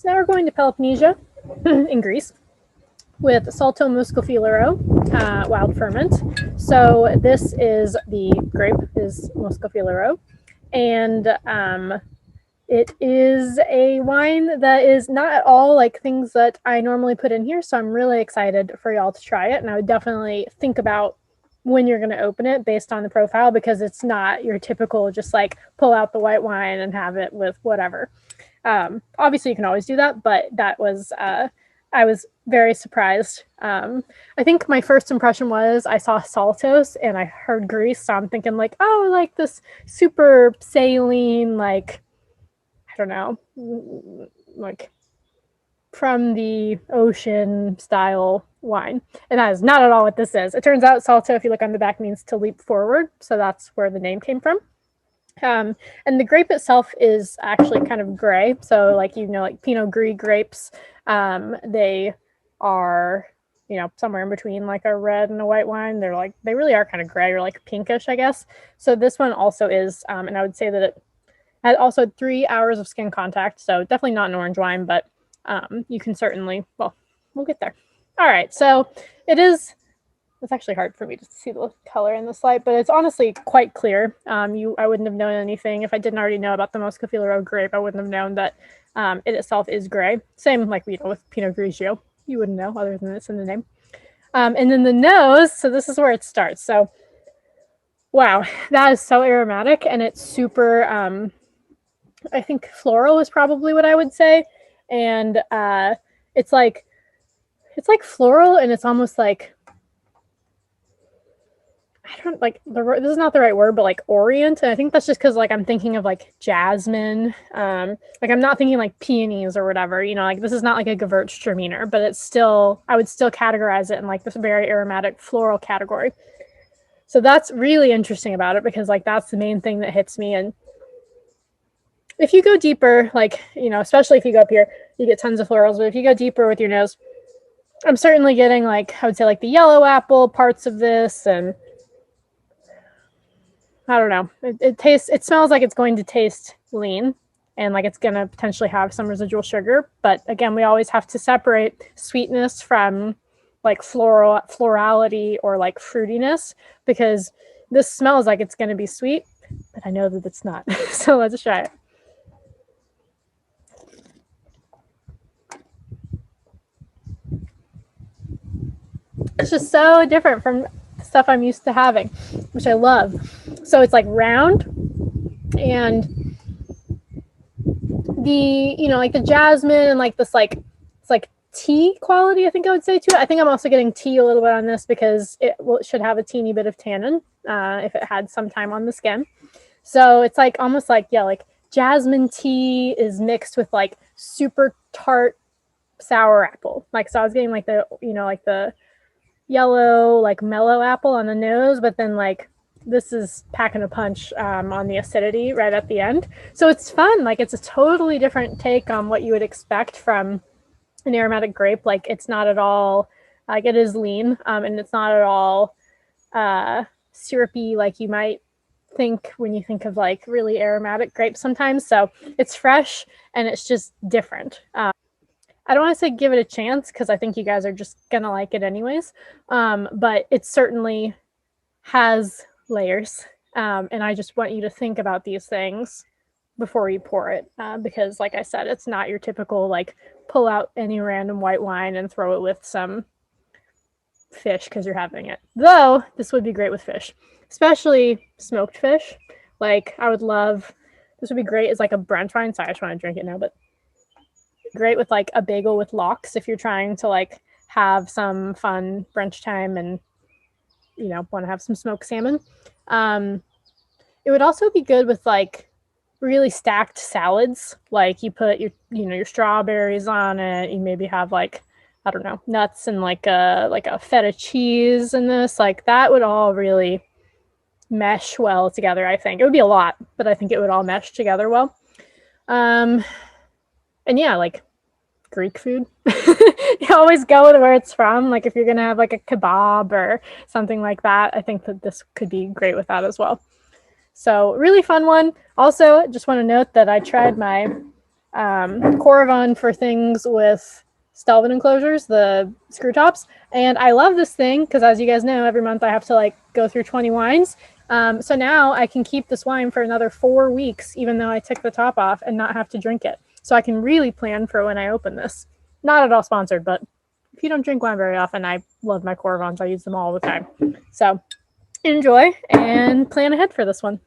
So now we're going to Peloponnese in Greece with Salto Moscofilero wild ferment. So this is the grape is Moscofilero, and it is a wine that is not at all like things that I normally put in here. So I'm really excited for y'all to try it, and I would definitely think about when you're going to open it based on the profile, because it's not your typical just like pull out the white wine and have it with whatever. Obviously, you can always do that, but that was I was very surprised. I think my first impression was I saw Saltos and I heard Greece, so I'm thinking like, oh, like this super saline, like I don't know, like from the ocean style wine. And that is not at all what this is. It turns out Salto, if you look on the back, means to leap forward. So that's where the name came from. And the grape itself is actually kind of gray. So like, you know, like Pinot Gris grapes, they are, you know, somewhere in between like a red and a white wine. They're like, they really are kind of gray or like pinkish, I guess. So this one also is, and I would say that it had also 3 hours of skin contact. So definitely not an orange wine, but you can certainly, well, we'll get there. All right, so it's actually hard for me to see the color in this light, but it's honestly quite clear. I wouldn't have known anything if I didn't already know about the Moscofilero grape. I wouldn't have known that it itself is gray. Same like we know with Pinot Grigio. You wouldn't know other than it's in the name. And then the nose, so this is where it starts. So, wow, that is so aromatic, and it's super, I think floral is probably what I would say. And it's like floral, and it's almost like, I don't like this is not the right word, but like orient. And I think that's just because like I'm thinking of like jasmine. Like I'm not thinking like peonies or whatever, you know, like this is not like a Gewürztraminer, but it's still, I would still categorize it in like this very aromatic floral category. So that's really interesting about it, because like that's the main thing that hits me. And if you go deeper, like, you know, especially if you go up here, you get tons of florals, but if you go deeper with your nose, I'm certainly getting like, I would say like the yellow apple parts of this, and I don't know. It smells like it's going to taste lean, and like it's going to potentially have some residual sugar. But again, we always have to separate sweetness from like florality or like fruitiness, because this smells like it's going to be sweet, but I know that it's not. So let's try it. It's just so different from stuff I'm used to having, which I love. So it's like round, and the, you know, like the jasmine and like this, like it's like tea quality, I think I would say to it. I think I'm also getting tea a little bit on this because it should have a teeny bit of tannin if it had some time on the skin. So it's like almost like, yeah, like jasmine tea is mixed with like super tart sour apple. Like, so I was getting like the, you know, like the yellow, like mellow apple on the nose, but then like this is packing a punch on the acidity right at the end. So it's fun. Like it's a totally different take on what you would expect from an aromatic grape. Like it's not at all, like it is lean, and it's not at all syrupy like you might think when you think of like really aromatic grapes sometimes. So it's fresh and it's just different. I don't want to say give it a chance, because I think you guys are just gonna like it anyways. But it certainly has layers, and I just want you to think about these things before you pour it, because like I said, it's not your typical like pull out any random white wine and throw it with some fish because you're having it. Though this would be great with fish, especially smoked fish. Like I would love, this would be great as like a brunch wine. Sorry, I just want to drink it now, but great with like a bagel with lox if you're trying to like have some fun brunch time and, you know, want to have some smoked salmon. It would also be good with like really stacked salads. Like you put your, you know, your strawberries on it. You maybe have like, I don't know, nuts and like a feta cheese in this. Like that would all really mesh well together. I think it would be a lot, but I think it would all mesh together well. And yeah, like Greek food. You always go with where it's from. Like if you're going to have like a kebab or something like that, I think that this could be great with that as well. So really fun one. Also, just want to note that I tried my Coravon for things with Stelvin enclosures, the screw tops. And I love this thing because, as you guys know, every month I have to like go through 20 wines. So now I can keep this wine for another 4 weeks, even though I took the top off, and not have to drink it. So I can really plan for when I open this. Not at all sponsored, but if you don't drink wine very often, I love my Coravons. I use them all the time. So enjoy and plan ahead for this one.